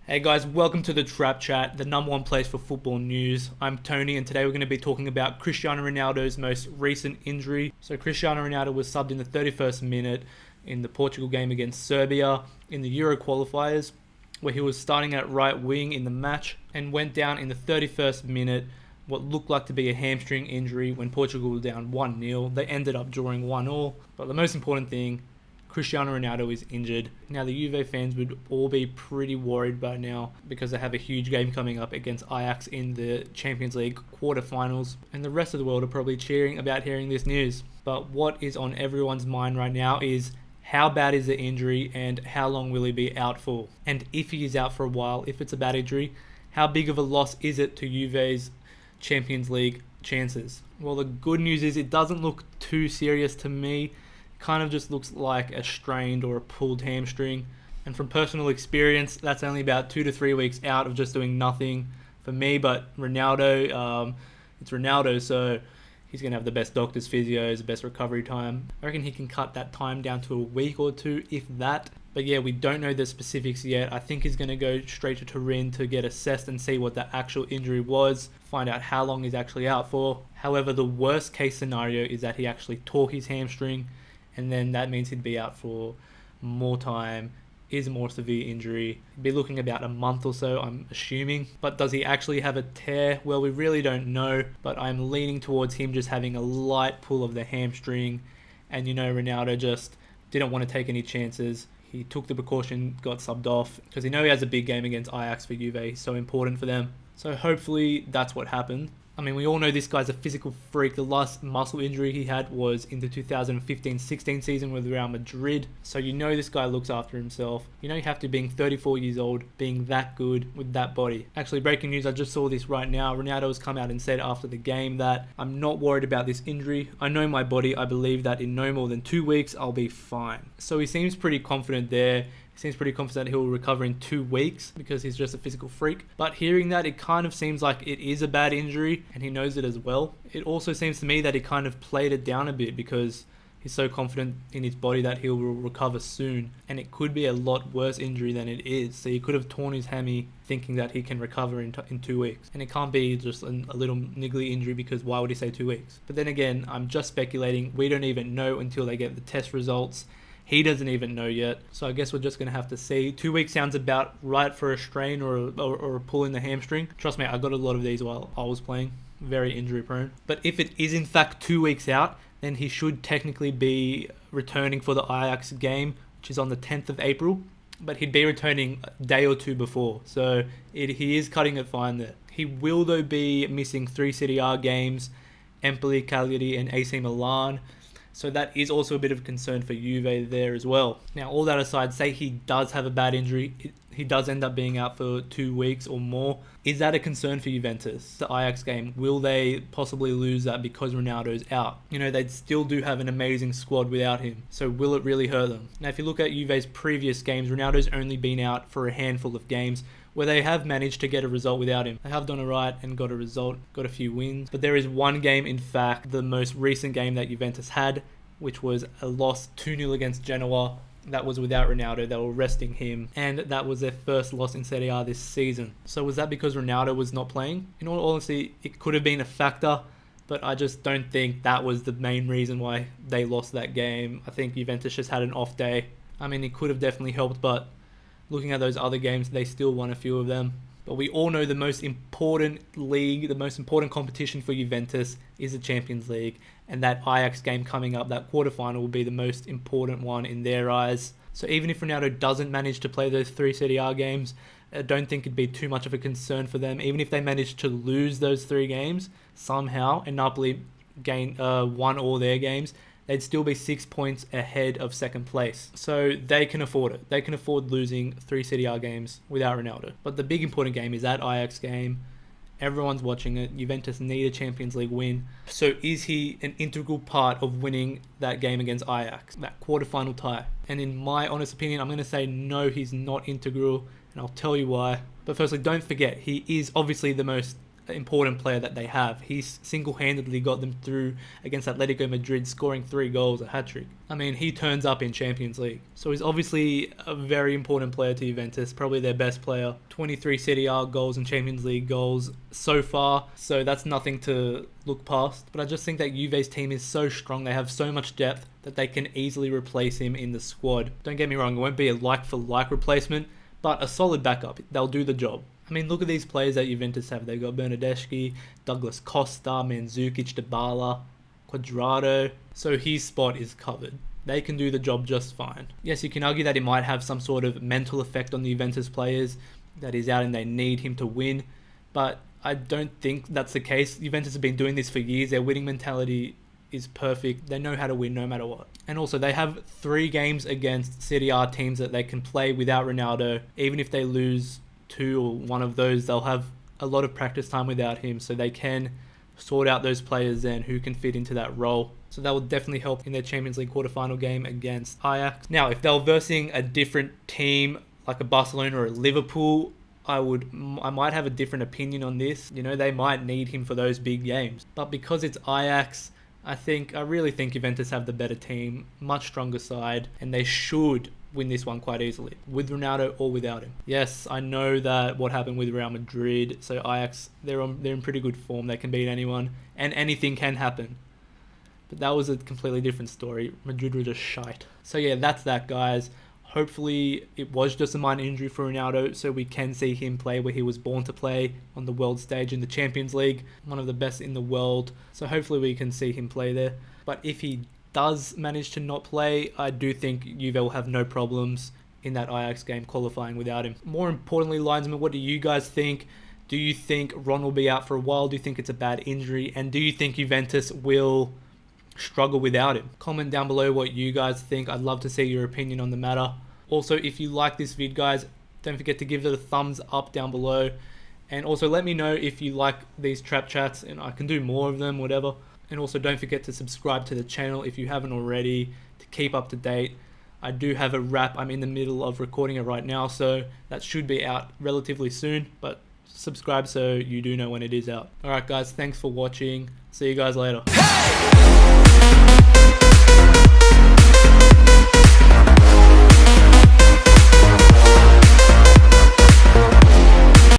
Hey guys, welcome to the Trap Chat, the number one place for football news. I'm Tony, and today we're going to be talking about Cristiano Ronaldo's most recent injury. So Cristiano Ronaldo was subbed in the 31st minute in the Portugal game against Serbia in the Euro qualifiers, where he was starting at right wing in the match and went down in the 31st minute, what looked like to be a hamstring injury when Portugal were down 1-0. They ended up drawing 1-1, but the most important thing, Cristiano Ronaldo is injured. Now, the Juve fans would all be pretty worried by now because they have a huge game coming up against Ajax in the Champions League quarterfinals, and the rest of the world are probably cheering about hearing this news. But what is on everyone's mind right now is how bad is the injury and how long will he be out for? And if he is out for a while, if it's a bad injury, how big of a loss is it to Juve's Champions League chances? Well, the good news is it doesn't look too serious to me. Kind of just looks like a strained or a pulled hamstring, and from personal experience that's only about 2 to 3 weeks out of just doing nothing for me. But Ronaldo, it's Ronaldo, so he's going to have the best doctors, physios, the best recovery time. I reckon he can cut that time down to a week or two, if that. But yeah, we don't know the specifics yet. I think he's going to go straight to Turin to get assessed and see what the actual injury was, find out how long he's actually out for. However, the worst case scenario is that he actually tore his hamstring, and then that means he'd be out for more time, is a more severe injury. He'd be looking about a month or so, I'm assuming. But does he actually have a tear? Well, we really don't know, but I'm leaning towards him just having a light pull of the hamstring. And Ronaldo just didn't want to take any chances. He took the precaution, got subbed off, because he has a big game against Ajax for Juve, so important for them. So hopefully that's what happened. I mean, we all know this guy's a physical freak. The last muscle injury he had was in the 2015-16 season with Real Madrid. So this guy looks after himself. You have to, being 34 years old, being that good with that body. Actually, breaking news, I just saw this right now. Ronaldo has come out and said after the game that I'm not worried about this injury. I know my body. I believe that in no more than 2 weeks, I'll be fine. So he seems pretty confident there. Seems pretty confident he'll recover in 2 weeks because he's just a physical freak. But hearing that, it kind of seems like it is a bad injury and he knows it as well. It also seems to me that he kind of played it down a bit because he's so confident in his body that he will recover soon. And it could be a lot worse injury than it is. So he could have torn his hammy thinking that he can recover in 2 weeks. And it can't be just a little niggly injury, because why would he say 2 weeks? But then again, I'm just speculating. We don't even know until they get the test results. He doesn't even know yet, so I guess we're just going to have to see. 2 weeks sounds about right for a strain or a pull in the hamstring. Trust me, I got a lot of these while I was playing. Very injury prone. But if it is in fact 2 weeks out, then he should technically be returning for the Ajax game, which is on the 10th of April. But he'd be returning a day or two before, so he is cutting it fine there. He will, though, be missing 3 Serie A games, Empoli, Cagliari, and AC Milan. So that is also a bit of concern for Juve there as well. Now, all that aside, say he does have a bad injury, he does end up being out for 2 weeks or more. Is that a concern for Juventus? The Ajax game, will they possibly lose that because Ronaldo's out? They still do have an amazing squad without him. So will it really hurt them? Now, if you look at Juve's previous games, Ronaldo's only been out for a handful of games where they have managed to get a result without him. They have done alright and got a result, got a few wins. But there is one game, in fact, the most recent game that Juventus had, which was a loss 2-0 against Genoa. That was without Ronaldo. They were resting him, and that was their first loss in Serie A this season. So was that because Ronaldo was not playing? In all honesty, it could have been a factor, but I just don't think that was the main reason why they lost that game. I think Juventus just had an off day. I mean, it could have definitely helped, but looking at those other games, they still won a few of them. But we all know the most important league, the most important competition for Juventus is the Champions League. And that Ajax game coming up, that quarterfinal, will be the most important one in their eyes. So even if Ronaldo doesn't manage to play those 3 Serie A games, I don't think it'd be too much of a concern for them. Even if they manage to lose those 3 games somehow and Napoli won all their games, they'd still be 6 points ahead of second place. So they can afford it. They can afford losing 3 Serie A games without Ronaldo. But the big important game is that Ajax game. Everyone's watching it. Juventus need a Champions League win. So is he an integral part of winning that game against Ajax, that quarterfinal tie? And in my honest opinion, I'm going to say no, he's not integral, and I'll tell you why. But firstly, don't forget, he is obviously the most important player that they have. He single-handedly got them through against Atletico Madrid, scoring 3 goals, a hat-trick. I mean, he turns up in Champions League. So he's obviously a very important player to Juventus, probably their best player. 23 Serie A goals and Champions League goals so far, so that's nothing to look past. But I just think that Juve's team is so strong, they have so much depth that they can easily replace him in the squad. Don't get me wrong, it won't be a like-for-like replacement, but a solid backup. They'll do the job. I mean, look at these players that Juventus have. They've got Bernardeschi, Douglas Costa, Mandzukic, Dybala, Cuadrado. So his spot is covered. They can do the job just fine. Yes, you can argue that it might have some sort of mental effect on the Juventus players, that he's out and they need him to win. But I don't think that's the case. Juventus have been doing this for years. Their winning mentality is perfect. They know how to win no matter what. And also, they have 3 games against Serie A teams that they can play without Ronaldo. Even if they lose 2 or 1 of those, they'll have a lot of practice time without him, so they can sort out those players then who can fit into that role. So that will definitely help in their Champions League quarterfinal game against Ajax. Now, if they're versing a different team like a Barcelona or a Liverpool, I might have a different opinion on this. You know, they might need him for those big games. But because it's Ajax, I really think Juventus have the better team, much stronger side, and they should win this one quite easily, with Ronaldo or without him. Yes, I know that what happened with Real Madrid, so Ajax, they're in pretty good form. They can beat anyone, and anything can happen. But that was a completely different story. Madrid were just shite. So yeah, that's that, guys. Hopefully it was just a minor injury for Ronaldo, so we can see him play where he was born to play, on the world stage in the Champions League, one of the best in the world. So hopefully we can see him play there. But if he does manage to not play, I do think Juve will have no problems in that Ajax game qualifying without him. More importantly, linesmen, what do you guys think? Do you think Ron will be out for a while? Do you think it's a bad injury? And do you think Juventus will struggle without him? Comment down below what you guys think. I'd love to see your opinion on the matter. Also, if you like this vid, guys, don't forget to give it a thumbs up down below. And also let me know if you like these trap chats and I can do more of them, whatever. And also don't forget to subscribe to the channel if you haven't already, to keep up to date. I do have a wrap. I'm in the middle of recording it right now, so that should be out relatively soon, but subscribe so you do know when it is out. Alright guys, thanks for watching. See you guys later. Hey!